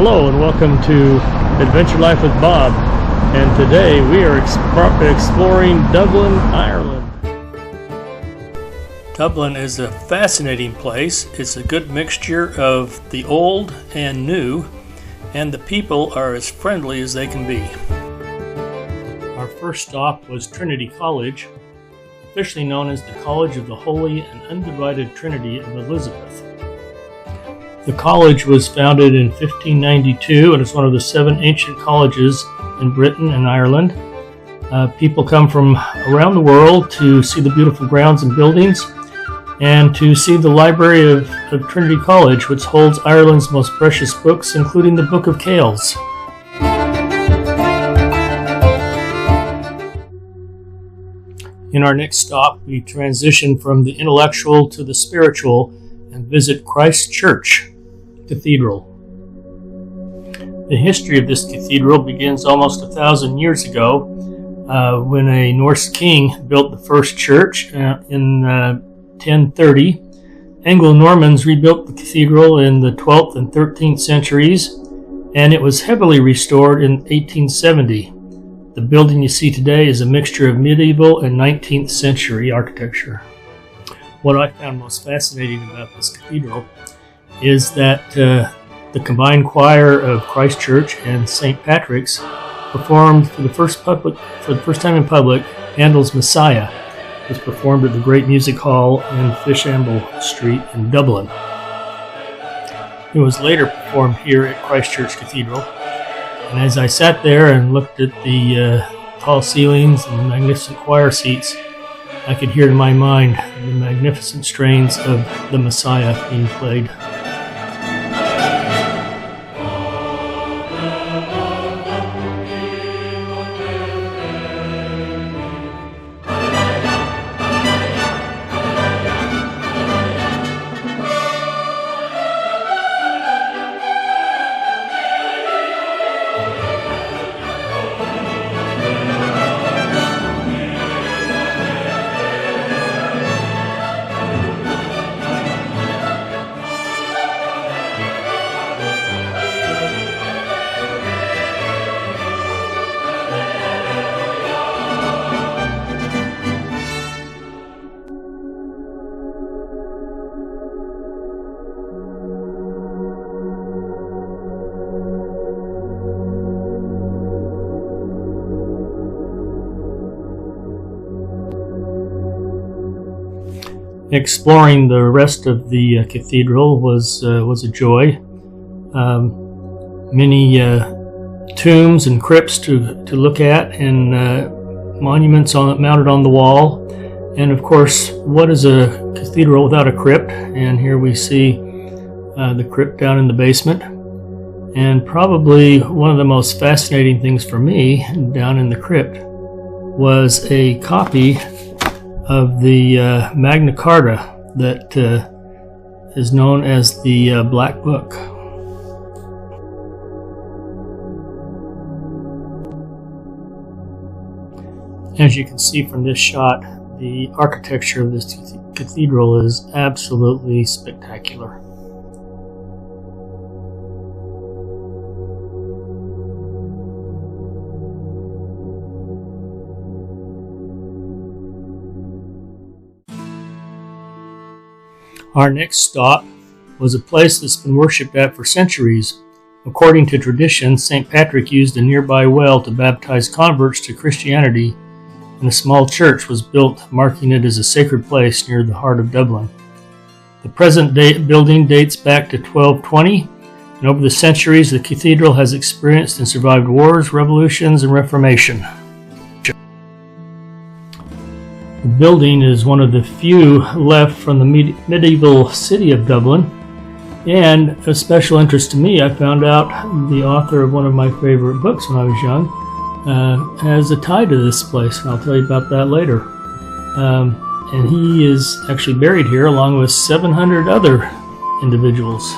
Hello and welcome to Adventure Life with Bob, and today we are exploring Dublin, Ireland. Dublin is a fascinating place. It's a good mixture of the old and new, and the people are as friendly as they can be. Our first stop was Trinity College, officially known as the College of the Holy and Undivided Trinity of Elizabeth. The college was founded in 1592 and is one of the 7 ancient colleges in Britain and Ireland. People come from around the world to see the beautiful grounds and buildings and to see the library of Trinity College, which holds Ireland's most precious books, including the Book of Kells. In our next stop, we transition from the intellectual to the spiritual and visit Christ Church Cathedral. The history of this cathedral begins almost 1,000 years ago when a Norse king built the first church in 1030. Anglo-Normans rebuilt the cathedral in the 12th and 13th centuries, and it was heavily restored in 1870. The building you see today is a mixture of medieval and 19th century architecture. What I found most fascinating about this cathedral is that the combined choir of Christ Church and St. Patrick's performed for the first time in public Handel's Messiah. It was performed at the Great Music Hall in Fishamble Street in Dublin. It was later performed here at Christ Church Cathedral. And as I sat there and looked at the tall ceilings and the magnificent choir seats, I could hear in my mind the magnificent strains of the Messiah being played. Exploring the rest of the cathedral was a joy. Many tombs and crypts to look at, and monuments mounted on the wall. And of course, what is a cathedral without a crypt? And here we see the crypt down in the basement. And probably one of the most fascinating things for me down in the crypt was a copy of the Magna Carta that is known as the Black Book. As you can see from this shot, the architecture of this cathedral is absolutely spectacular. Our next stop was a place that's been worshipped at for centuries. According to tradition, St. Patrick used a nearby well to baptize converts to Christianity, and a small church was built, marking it as a sacred place near the heart of Dublin. The present building dates back to 1220, and over the centuries the cathedral has experienced and survived wars, revolutions, and Reformation. The building is one of the few left from the medieval city of Dublin, and of special interest to me, I found out the author of one of my favorite books when I was young has a tie to this place, and I'll tell you about that later. And he is actually buried here along with 700 other individuals.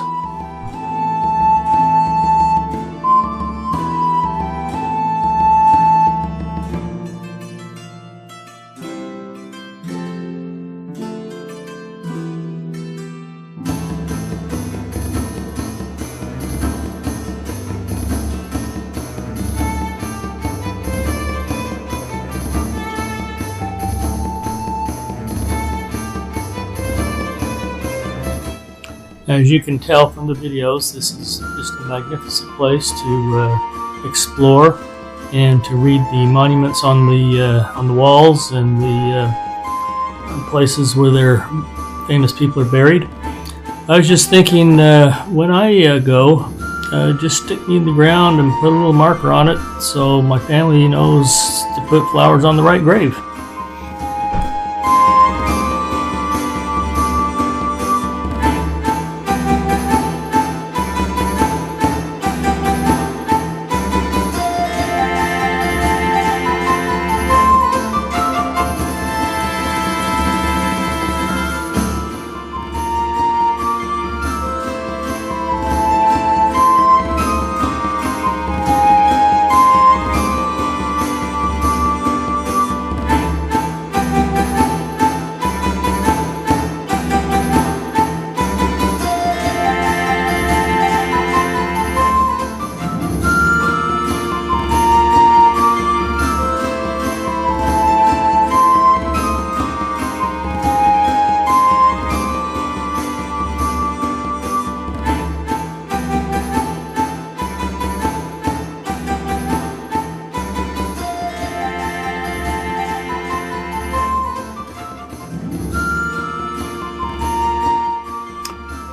As you can tell from the videos, this is just a magnificent place to explore and to read the monuments on the walls and the places where their famous people are buried. I was just thinking, when I go, just stick me in the ground and put a little marker on it so my family knows to put flowers on the right grave.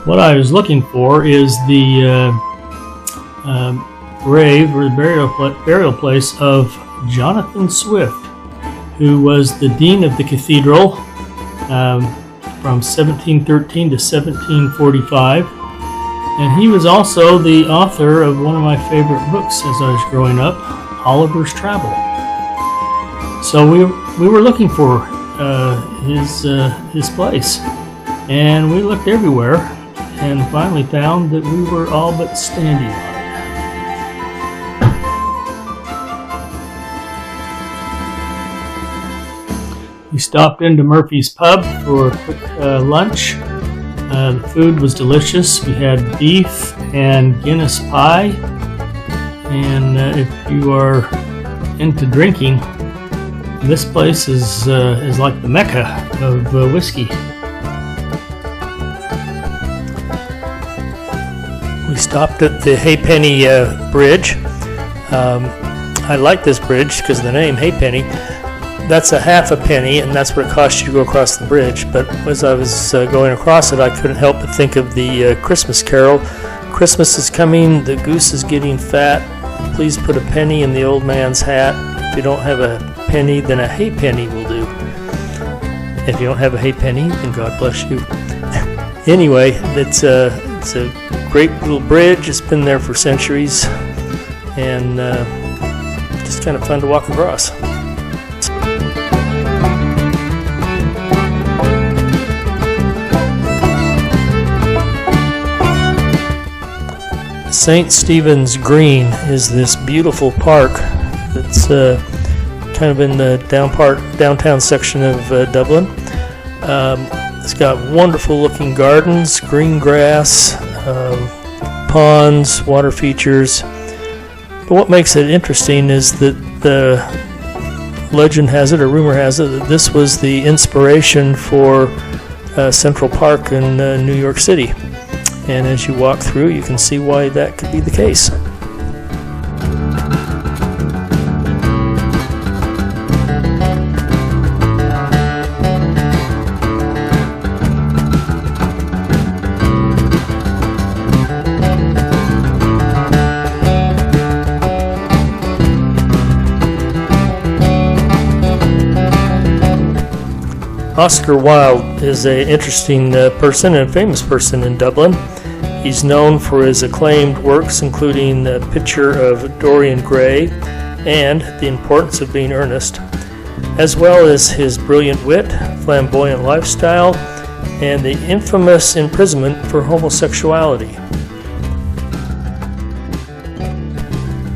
What I was looking for is the grave or the burial place of Jonathan Swift, who was the dean of the cathedral from 1713 to 1745, and he was also the author of one of my favorite books as I was growing up, Oliver's Travel. So we were looking for his place, and we looked everywhere, and finally found that we were all but standing on it. We stopped into Murphy's Pub for a quick lunch. The food was delicious. We had beef and Guinness pie, and if you are into drinking, this place is like the Mecca of whiskey. We stopped at the Halfpenny Bridge. I like this bridge because of the name Halfpenny. That's a half a penny, and that's what it costs you to go across the bridge. But as I was going across it, I couldn't help but think of the Christmas carol. Christmas is coming, the goose is getting fat. Please put a penny in the old man's hat. If you don't have a penny, then a halfpenny will do. If you don't have a halfpenny, then God bless you. Anyway, it's a great little bridge. It's been there for centuries, and just kind of fun to walk across. St. Stephen's Green is this beautiful park that's kind of in the downtown section of Dublin. It's got wonderful looking gardens, green grass, ponds, water features. But what makes it interesting is that the legend has it, or rumor has it, that this was the inspiration for Central Park in New York City. And as you walk through, you can see why that could be the case. Oscar Wilde is an interesting person and a famous person in Dublin. He's known for his acclaimed works, including The Picture of Dorian Gray and The Importance of Being Earnest, as well as his brilliant wit, flamboyant lifestyle, and the infamous imprisonment for homosexuality.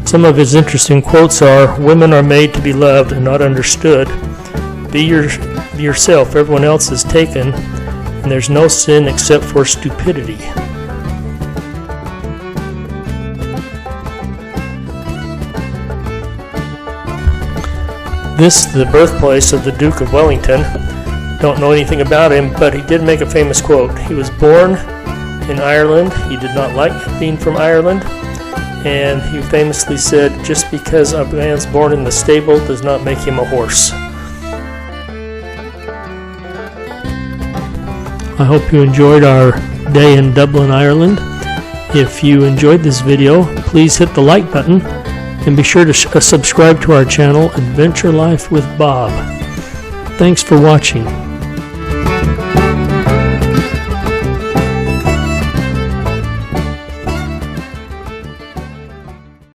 Some of his interesting quotes are, "Women are made to be loved and not understood. Be yourself, everyone else is taken, and there's no sin except for stupidity." This is the birthplace of the Duke of Wellington. Don't know anything about him, but he did make a famous quote. He was born in Ireland. He did not like being from Ireland, and he famously said, just because a man's born in the stable does not make him a horse. I hope you enjoyed our day in Dublin, Ireland. If you enjoyed this video, please hit the like button and be sure to subscribe to our channel, Adventure Life with Bob. Thanks for watching.